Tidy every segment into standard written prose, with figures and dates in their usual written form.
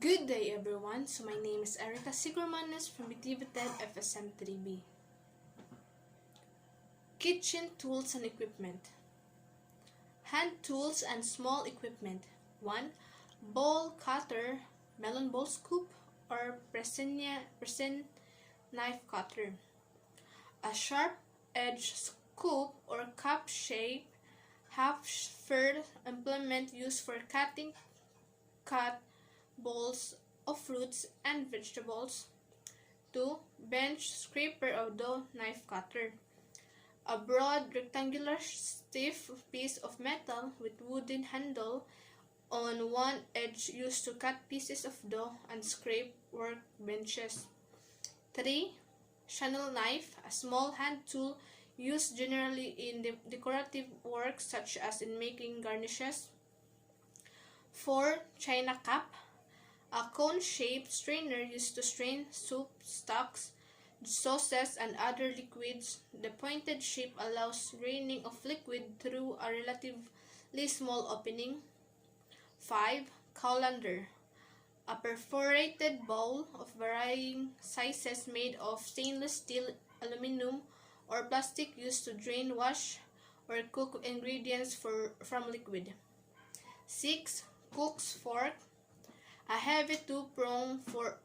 Good day everyone, so my name is Erica Sigurmanes from Bitivited FSM3B. Kitchen tools and equipment. Hand tools and small equipment. 1. Bowl cutter, melon bowl scoop, or present knife cutter. A sharp edge scoop or cup shape half-furled implement used for cutting cut bowls of fruits and vegetables. 2. Bench scraper or dough knife cutter. A broad rectangular stiff piece of metal with wooden handle on one edge used to cut pieces of dough and scrape workbenches. 3. Channel knife, a small hand tool used generally in decorative work such as in making garnishes. 4. China cup, a cone-shaped strainer used to strain soup, stocks, sauces, and other liquids. The pointed shape allows draining of liquid through a relatively small opening. 5. Colander, a perforated bowl of varying sizes made of stainless steel, aluminum, or plastic used to drain, wash, or cook ingredients from liquid. 6. Cook's fork, a heavy two-pronged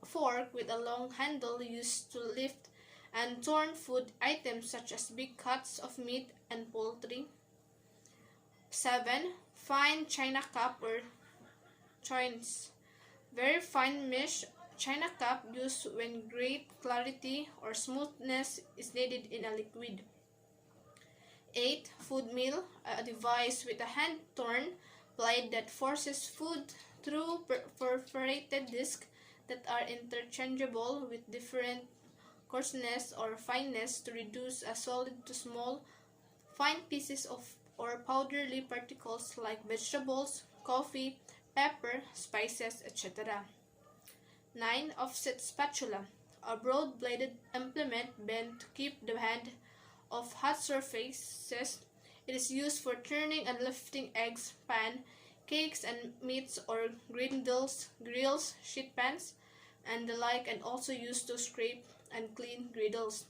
fork with a long handle used to lift and turn food items such as big cuts of meat and poultry. 7. Fine china cup or chines, very fine mesh china cup used when great clarity or smoothness is needed in a liquid. 8. Food mill, a device with a hand-turn blade that forces food through perforated discs that are interchangeable with different coarseness or fineness to reduce a solid to small, fine pieces of or powdery particles like vegetables, coffee, pepper, spices, etc. 9. Offset spatula, a broad-bladed implement bent to keep the hand off hot surfaces. It is used for turning and lifting eggs, pan, cakes and meats or grills, sheet pans, and the like, and also used to scrape and clean griddles.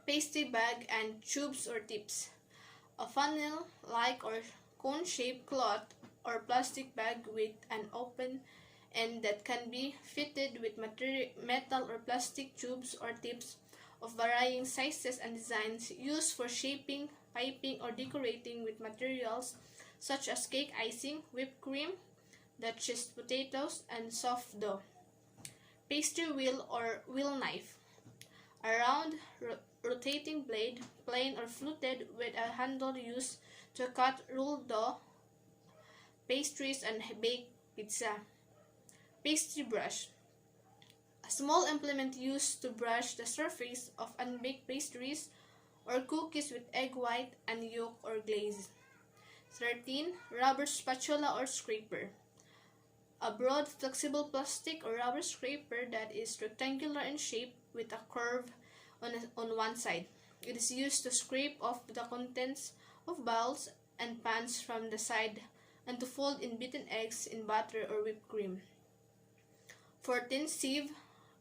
Pasty bag and tubes or tips, a funnel-like or cone-shaped cloth or plastic bag with an open end that can be fitted with metal or plastic tubes or tips of varying sizes and designs, used for shaping, piping, or decorating with materials such as cake icing, whipped cream, Duchess potatoes, and soft dough. Pastry wheel or wheel knife, a round rotating blade, plain or fluted, with a handle used to cut rolled dough, pastries, and bake pizza. Pastry brush, a small implement used to brush the surface of unbaked pastries or cookies with egg white and yolk or glaze. 13. Rubber spatula or scraper, a broad flexible plastic or rubber scraper that is rectangular in shape with a curve on one side. It is used to scrape off the contents of bowls and pans from the side and to fold in beaten eggs in butter or whipped cream. 14. Sieve,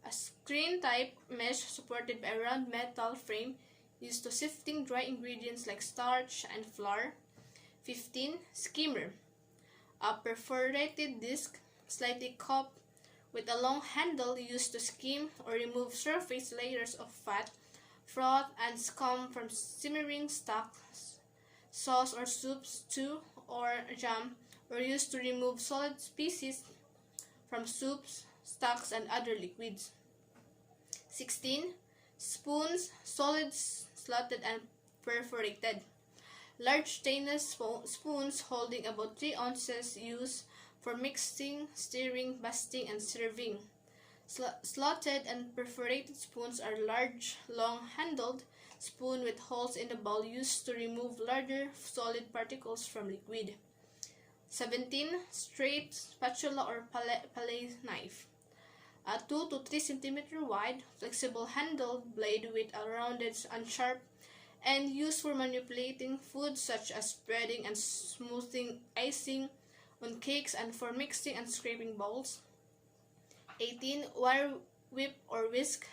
a screen-type mesh supported by a round metal frame used to sifting dry ingredients like starch and flour. 15. Skimmer, a perforated disc, slightly cupped, with a long handle used to skim or remove surface layers of fat, froth, and scum from simmering stocks, sauce or soups, stew, or jam, or used to remove solid species from soups, stocks, and other liquids. 16. Spoons, solid, slotted, and perforated, large stainless spoons holding about 3 ounces, used for mixing, stirring, basting, and serving. Slotted and perforated spoons are large, long-handled spoon with holes in the bowl used to remove larger solid particles from liquid. 17. Straight spatula or palette knife, a 2 to 3 cm wide, flexible handled blade with a rounded and sharp end used for manipulating food such as spreading and smoothing icing on cakes and for mixing and scraping bowls. 18. Wire whip or whisk,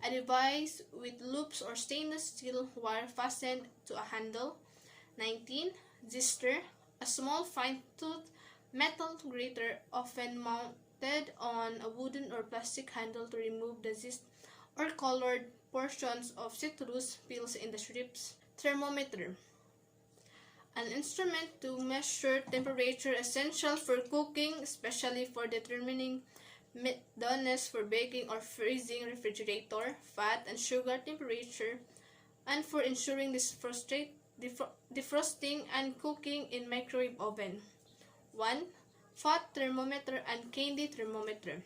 a device with loops or stainless steel wire fastened to a handle. 19. Zister, a small fine-toothed metal grater often mounted on a wooden or plastic handle to remove the zest or colored portions of citrus peels in the strips. Thermometer, an instrument to measure temperature essential for cooking, especially for determining doneness for baking or freezing, refrigerator, fat and sugar temperature, and for ensuring defrosting and cooking in microwave oven. 1. Fat thermometer and candy thermometer.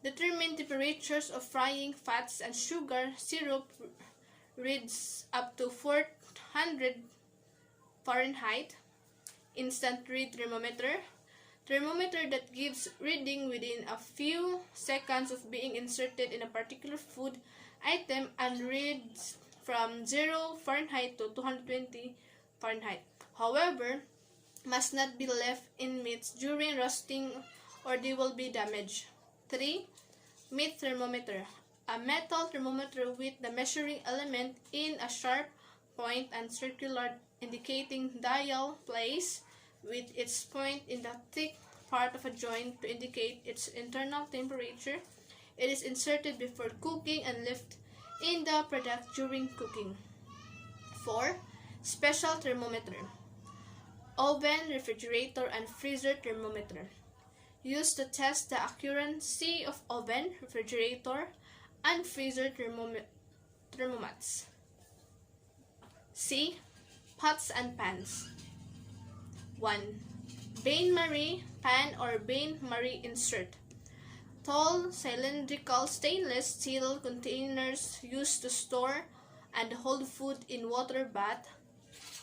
Determine temperatures of frying fats and sugar syrup reads up to 400 Fahrenheit. Instant read thermometer, thermometer that gives reading within a few seconds of being inserted in a particular food item and reads from 0 Fahrenheit to 220 Fahrenheit. However, must not be left in meats during roasting or they will be damaged. 3. Meat thermometer, a metal thermometer with the measuring element in a sharp point and circular indicating dial place with its point in the thick part of a joint to indicate its internal temperature. It is inserted before cooking and left in the product during cooking. 4. Special thermometer, oven, refrigerator, and freezer thermometer, used to test the accuracy of oven, refrigerator, and freezer thermomats. C. Pots and pans. 1. Bain-Marie pan or Bain-Marie insert, tall cylindrical stainless steel containers used to store and hold food in water bath,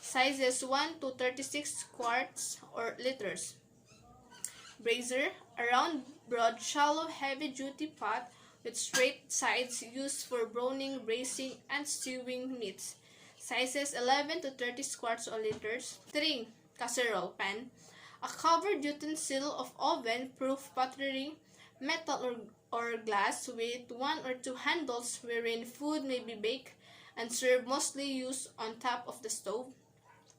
sizes 1 to 36 quarts or liters. Brazier, a round, broad, shallow, heavy-duty pot with straight sides used for browning, braising, and stewing meats, sizes 11 to 30 quarts or liters. 3. Casserole pan, a covered utensil of oven-proof pottery, metal or glass with 1 or 2 handles wherein food may be baked and served, mostly used on top of the stove,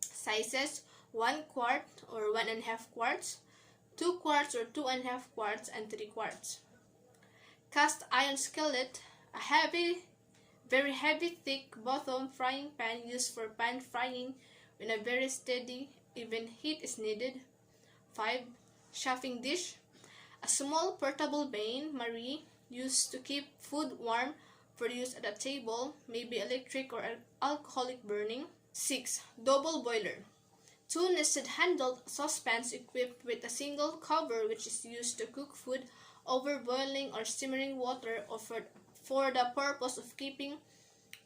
sizes 1 quart or 1.5 quarts, 2 quarts or 2.5 quarts, and 3 quarts. Cast iron skillet, a very heavy, thick bottom frying pan used for pan frying when a very steady, even heat is needed. 5. Chafing dish, a small portable Bain-Marie used to keep food warm for use at a table, may be electric or alcoholic burning. 6. Double boiler, 2 nested handled saucepans equipped with a single cover which is used to cook food over boiling or simmering water or for the purpose of keeping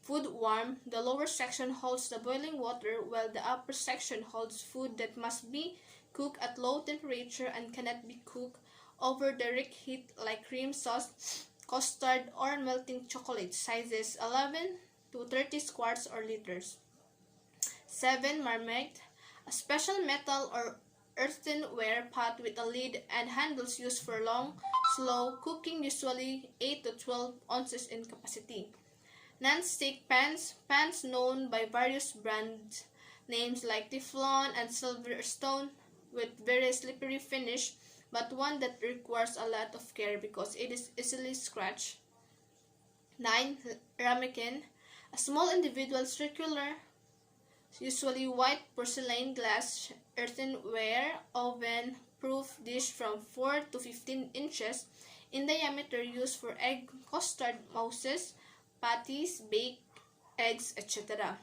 food warm. The lower section holds the boiling water while the upper section holds food that must be cooked at low temperature and cannot be cooked over direct heat like cream sauce, custard, or melting chocolate, sizes 11 to 30 quarts or liters. 7. Marmite, a special metal or earthenware pot with a lid and handles used for long, slow cooking, usually 8 to 12 ounces in capacity. Non-stick pans, pans known by various brand names like Teflon and Silverstone, with very slippery finish, but one that requires a lot of care because it is easily scratched. 9. Ramekin, a small individual circular, usually white porcelain glass earthenware oven-proof dish from 4 to 15 inches in diameter, used for egg custard mousses, patties, baked eggs, etc.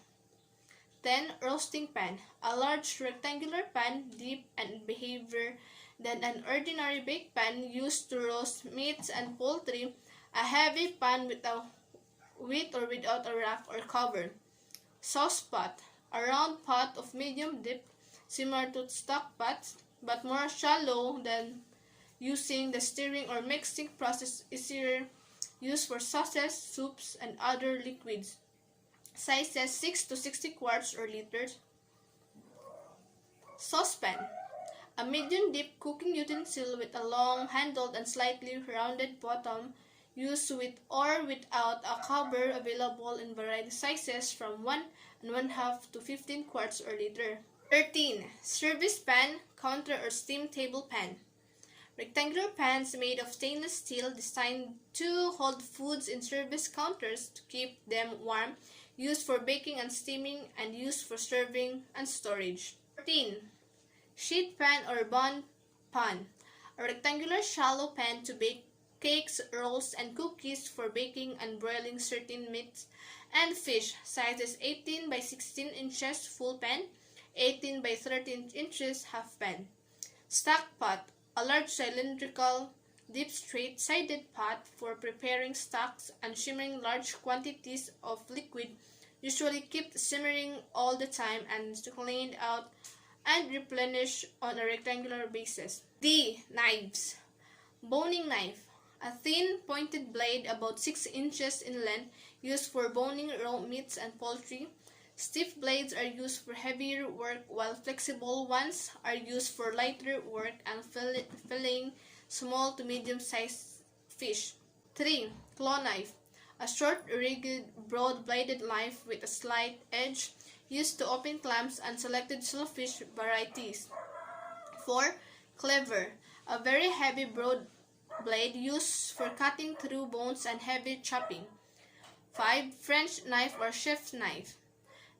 10. Roasting pan, a large rectangular pan, deep and heavier than an ordinary bake pan, used to roast meats and poultry. A heavy pan with or without a rack or cover. Sauce pot, a round pot of medium depth, similar to stock pots, but more shallow than using the stirring or mixing process, easier, used for sauces, soups, and other liquids. Sizes 6 to 60 quarts or liters. Saucepan, A medium deep cooking utensil with a long handled and slightly rounded bottom, used with or without a cover, available in variety sizes from 1 1/2 to 15 quarts or liter. 13. Service pan, counter or steam table pan. Rectangular pans made of stainless steel designed to hold foods in service counters to keep them warm, used for baking and steaming, and used for serving and storage. 14. Sheet pan or bun pan. A rectangular shallow pan to bake cakes, rolls, and cookies, for baking and broiling certain meats and fish. Sizes 18 by 16 inches full pan, 18 by 13 inches half pan. Stock pot. A large cylindrical, deep straight-sided pot for preparing stocks and simmering large quantities of liquid, usually kept simmering all the time and cleaned out and replenished on a rectangular basis. D. Knives. Boning knife. A thin, pointed blade about 6 inches in length, used for boning raw meats and poultry. Stiff blades are used for heavier work, while flexible ones are used for lighter work and filleting small to medium-sized fish. 3. Claw knife. A short, rigid, broad-bladed knife with a slight edge, used to open clams and selected shellfish varieties. 4. Cleaver. A very heavy, broad blade used for cutting through bones and heavy chopping. 5. French knife or chef's knife.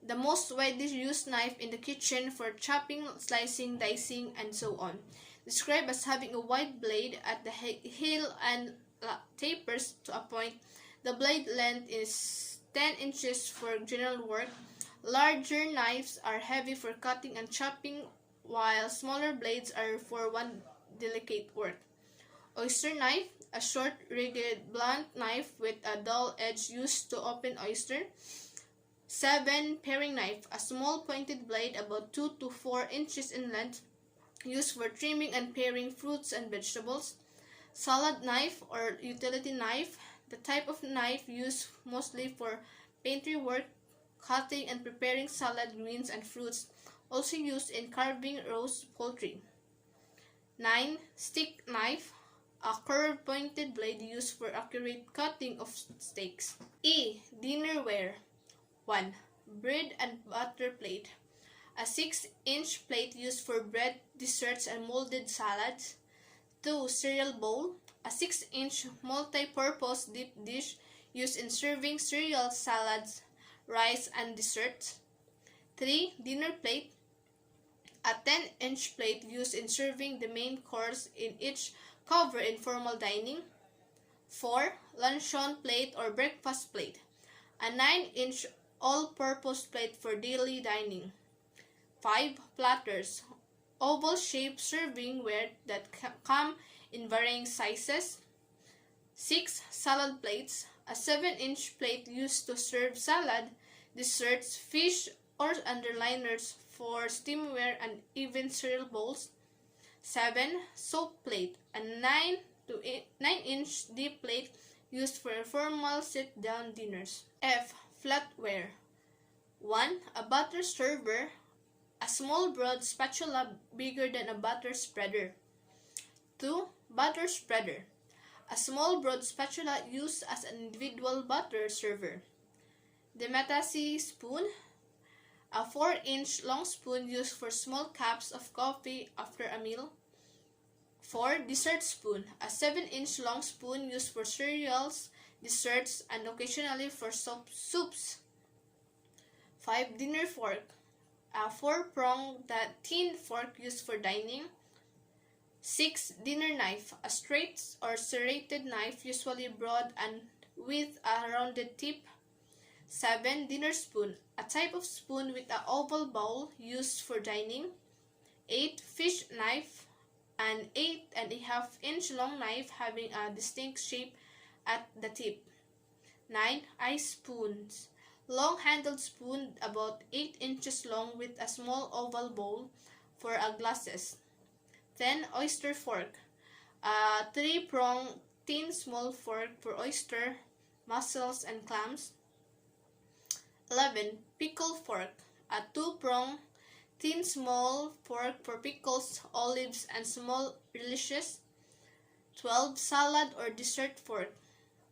The most widely used knife in the kitchen for chopping, slicing, dicing, and so on. Described as having a wide blade at the heel and tapers to a point. The blade length is 10 inches for general work. Larger knives are heavy for cutting and chopping, while smaller blades are for one delicate work. Oyster knife, a short, rigid, blunt knife with a dull edge used to open oyster. 7. Paring knife, a small pointed blade about 2 to 4 inches in length, used for trimming and paring fruits and vegetables. Salad knife or utility knife, the type of knife used mostly for pantry work, cutting and preparing salad greens and fruits, also used in carving roast poultry. 9. Steak knife, a curved pointed blade used for accurate cutting of steaks. E. Dinnerware. 1. Bread and butter plate. A 6-inch plate used for bread, desserts, and molded salads. 2. Cereal bowl. A 6-inch multi-purpose deep dish used in serving cereal, salads, rice, and desserts. 3. Dinner plate. A 10-inch plate used in serving the main course in each cover in formal dining. 4. Luncheon plate or breakfast plate. A 9-inch all-purpose plate for daily dining. 5. Platters. Oval-shaped servingware that come in varying sizes. 6. Salad plates. A 7-inch plate used to serve salad, desserts, fish, or underliners for steamware and even cereal bowls. 7. Soap plate. A 9-inch deep plate used for formal sit-down dinners. F. Flatware. 1. A butter server. A small broad spatula bigger than a butter spreader. 2. Butter spreader. A small broad spatula used as an individual butter server. Dematasse spoon. A 4-inch long spoon used for small cups of coffee after a meal. 4. Dessert spoon. A 7-inch long spoon used for cereals, desserts, and occasionally for soups. 5. Dinner fork. A 4-pronged tin fork used for dining. 6. Dinner knife. A straight or serrated knife, usually broad and with a rounded tip. 7. Dinner spoon. A type of spoon with an oval bowl used for dining. 8. Fish knife. An 8.5-inch long knife having a distinct shape at the tip. 9. Ice spoons. Long-handled spoon about 8 inches long with a small oval bowl for glasses. 10. Oyster fork. A 3-pronged thin small fork for oyster, mussels, and clams. 11. Pickle fork. A 2-pronged Thin small fork for pickles, olives, and small relishes. 12. Salad or dessert fork.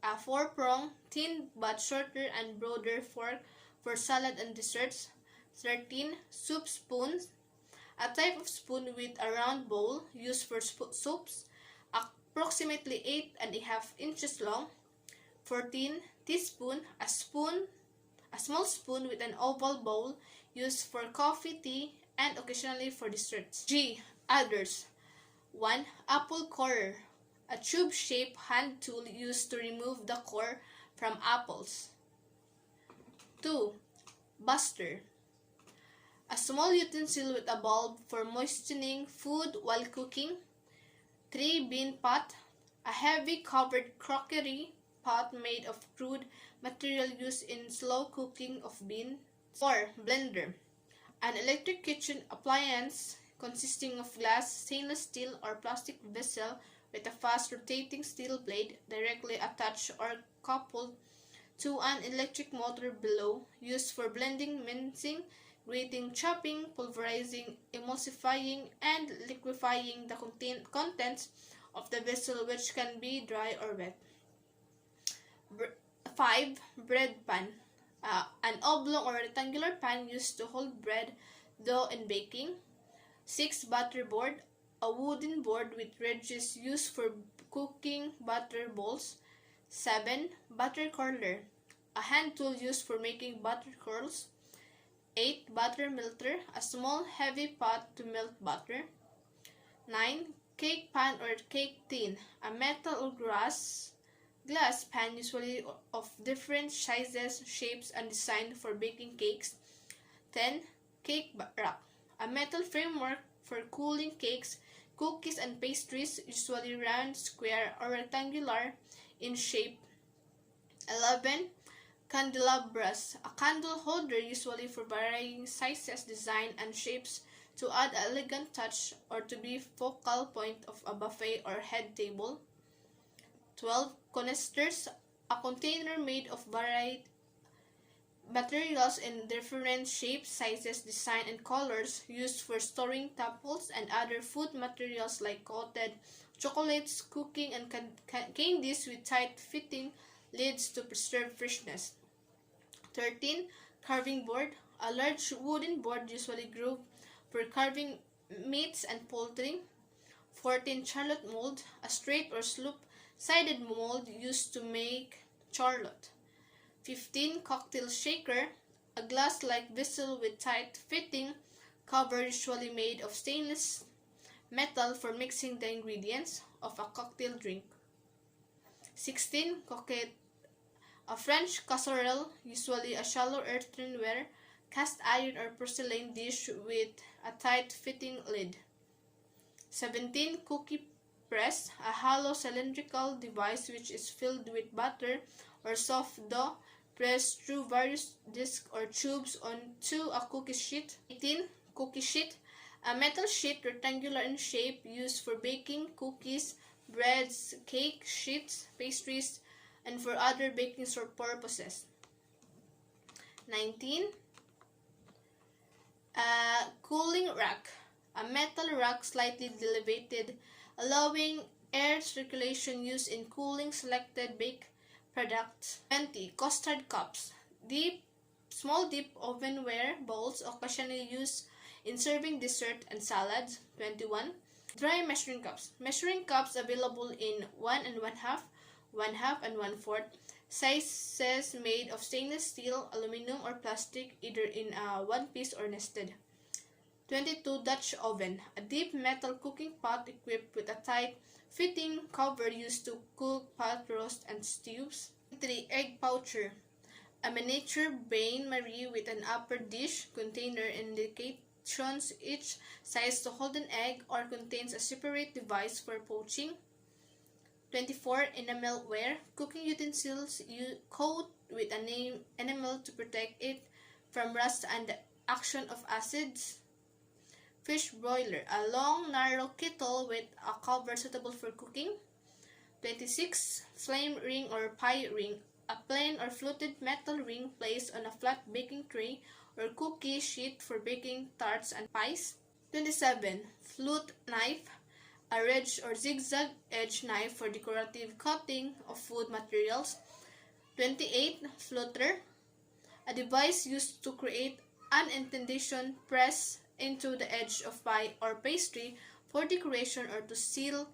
A 4-prong, thin but shorter and broader fork for salad and desserts. 13. Soup spoon. A type of spoon with a round bowl used for soups, approximately 8.5 inches long. 14. Teaspoon. A small spoon with an oval bowl used for coffee, tea, and occasionally for desserts. G. Others. 1. Apple corer. A tube-shaped hand tool used to remove the core from apples. 2. Buster. A small utensil with a bulb for moistening food while cooking. 3. Bean pot. A heavy covered crockery pot made of crude material used in slow cooking of beans. 4. Blender. An electric kitchen appliance consisting of glass, stainless steel, or plastic vessel with a fast rotating steel blade directly attached or coupled to an electric motor below, used for blending, mincing, grating, chopping, pulverizing, emulsifying, and liquefying the contents of the vessel, which can be dry or wet. 5. Bread pan. An oblong or rectangular pan used to hold bread, dough, and baking. 6. Butter board. A wooden board with ridges used for cooking butter balls. 7. Butter curler. A hand tool used for making butter curls. 8. Butter melter. A small heavy pot to melt butter. 9. Cake pan or cake tin. A metal or glass pan usually of different sizes, shapes, and design for baking cakes. 10. Cake rack. A metal framework for cooling cakes, cookies, and pastries, usually round, square, or rectangular in shape. 11. Candelabras. A candle holder usually for varying sizes, design, and shapes to add an elegant touch or to be focal point of a buffet or head table. 12. Canisters. A container made of varied materials in different shapes, sizes, design, and colors, used for storing apples and other food materials like coated chocolates, cooking, and candies with tight-fitting lids to preserve freshness. 13. Carving board. A large wooden board usually grooved for carving meats and poultry. 14. Charlotte mold. A straight or slope-sided mold used to make charlotte. 15. Cocktail shaker. A glass-like vessel with tight-fitting cover usually made of stainless metal for mixing the ingredients of a cocktail drink. 16. Coquette. A French casserole, usually a shallow earthenware, cast iron or porcelain dish with a tight-fitting lid. 17. Cookie press. A hollow cylindrical device which is filled with butter or soft dough pressed through various discs or tubes onto a cookie sheet. 18. Cookie sheet. A metal sheet rectangular in shape used for baking cookies, breads, cake sheets, pastries, and for other baking purposes. 19. Cooling rack. A metal rack slightly elevated, allowing air circulation used in cooling selected baked products. 20. Custard cups. Small deep ovenware bowls occasionally used in serving dessert and salads. 21. Dry measuring cups. Measuring cups available in 1 1/2, 1/2, and 1/4 sizes made of stainless steel, aluminum, or plastic, either in a one piece or nested. 22. Dutch oven. A deep metal cooking pot equipped with a tight-fitting cover used to cook pot roast and stews. 3. Egg poucher. A miniature bain-marie with an upper dish container indications each size to hold an egg or contains a separate device for poaching. 24. Enamelware. Cooking utensils you coat with enamel to protect it from rust and the action of acids. Fish broiler. A long, narrow kettle with a cover suitable for cooking. 26. Flame ring or pie ring. A plain or fluted metal ring placed on a flat baking tray or cookie sheet for baking tarts and pies. 27. Flute knife, a ridge or zigzag edge knife for decorative cutting of food materials. 28. Fluter, a device used to create an indentation press into the edge of pie or pastry for decoration or to seal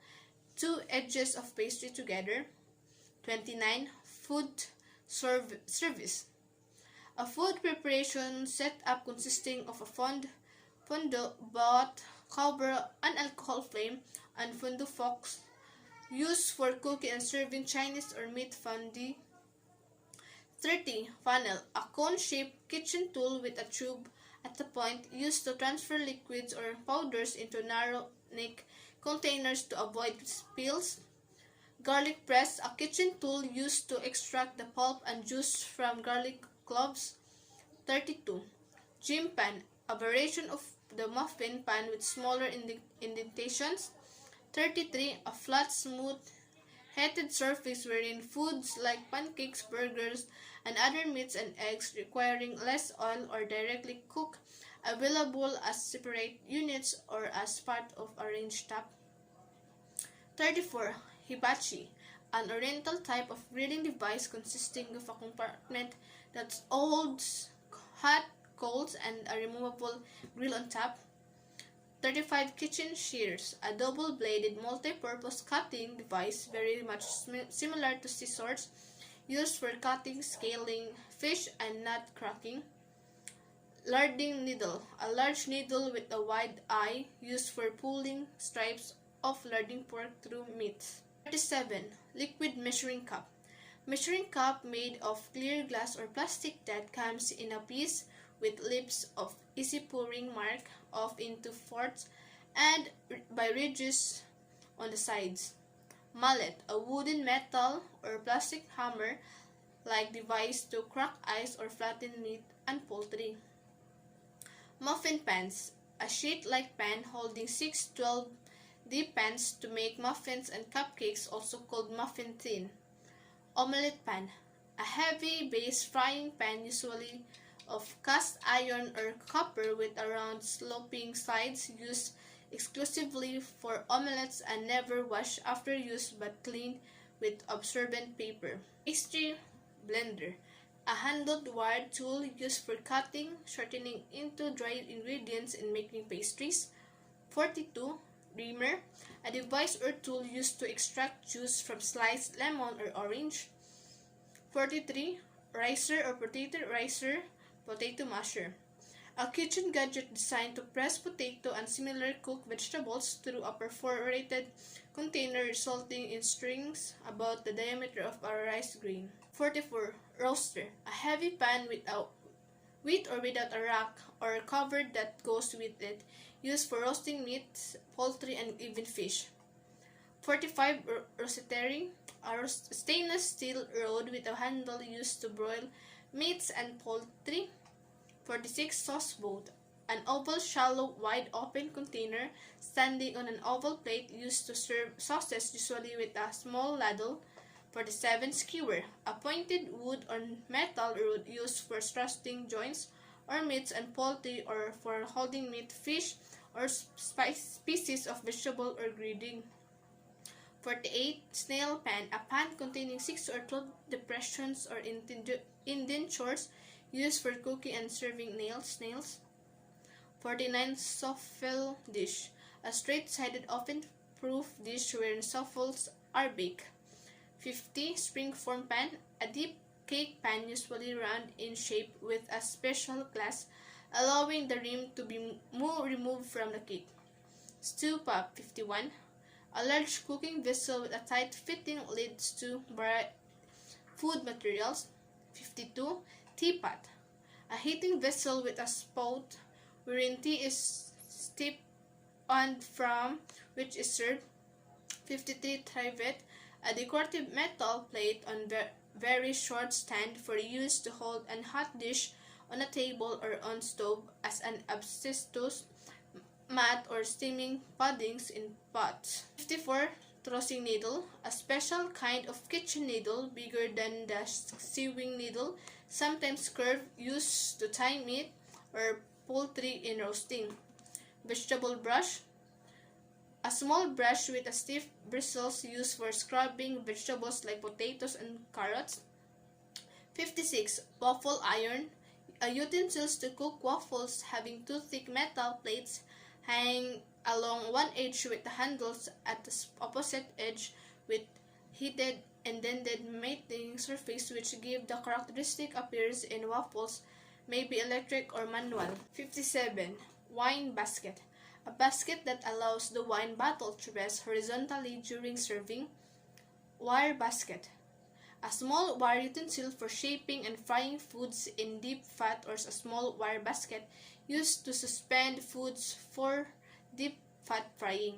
two edges of pastry together. 29. Food service, a food preparation setup consisting of a fondo, bath, cover, an alcohol flame, and fondo fox, used for cooking and serving Chinese or meat fondue. 30. Funnel, a cone-shaped kitchen tool with a tube at the point used to transfer liquids or powders into narrow neck containers to avoid spills. Garlic press, a kitchen tool used to extract the pulp and juice from garlic cloves. 32. Gym pan, a variation of the muffin pan with smaller indentations. 33. A flat, smooth, heated surface wherein foods like pancakes, burgers, and other meats and eggs requiring less oil or directly cooked, available as separate units or as part of a range top. 34. Hibachi, an oriental type of grilling device consisting of a compartment that holds hot coals and a removable grill on top. 35. Kitchen shears, a double-bladed multi-purpose cutting device very much similar to scissors, used for cutting, scaling fish and nut cracking. Larding needle, a large needle with a wide eye used for pulling strips of larding pork through meat. 37. Liquid measuring cup, measuring cup made of clear glass or plastic that comes in a piece with lips of easy pouring marked off into forts and by ridges on the sides. Mallet, a wooden, metal, or plastic hammer-like device to crack ice or flatten meat and poultry. Muffin pans, a sheet-like pan holding 6 12D pans to make muffins and cupcakes, also called muffin tin. Omelette pan, a heavy base frying pan usually of cast iron or copper with a round sloping sides, used exclusively for omelettes and never washed after use but cleaned with absorbent paper. Pastry blender, a handled wired tool used for cutting, shortening into dried ingredients and making pastries. 42. Reamer, a device or tool used to extract juice from sliced lemon or orange. 43. Ricer or potato masher, a kitchen gadget designed to press potato and similar cooked vegetables through a perforated container resulting in strings about the diameter of a rice grain. 44. Roaster, a heavy pan with or without a rack or cover that goes with it, used for roasting meat, poultry, and even fish. 45. Rotisserie, a stainless steel rod with a handle used to broil meats and poultry. 46. Sauce boat, an oval, shallow, wide-open container standing on an oval plate used to serve sauces, usually with a small ladle. 47. Skewer, a pointed wood or metal rod used for thrusting joints or meats and poultry or for holding meat, fish, or species of vegetable or gridding. 48. Snail pan, a pan containing 6 or 12 depressions or indentures used for cooking and serving snails. 49. Souffle dish, a straight-sided oven-proof dish wherein souffles are baked. 50. Spring-form pan, a deep cake pan usually round in shape with a special glass, allowing the rim to be removed from the cake. Stew pot. 51. A large cooking vessel with a tight-fitting lid to food materials. 52. Teapot, a heating vessel with a spout wherein tea is steeped on from which is served. 53. Trivet, a decorative metal plate on very short stand for use to hold a hot dish on a table or on stove as an asbestos mat or steaming puddings in pots. 54. Tossing needle, a special kind of kitchen needle bigger than the sewing needle, sometimes curved, used to tie meat, or poultry in roasting. Vegetable brush. A small brush with a stiff bristles used for scrubbing vegetables like potatoes and carrots. 56. Waffle iron. A utensils to cook waffles having two thick metal plates hanging along one edge with the handles at the opposite edge with heated indented mating surface which give the characteristic appearance in waffles, may be electric or manual. 57. Wine basket. A basket that allows the wine bottle to rest horizontally during serving. Wire basket. A small wire utensil for shaping and frying foods in deep fat, or a small wire basket used to suspend foods for deep fat frying.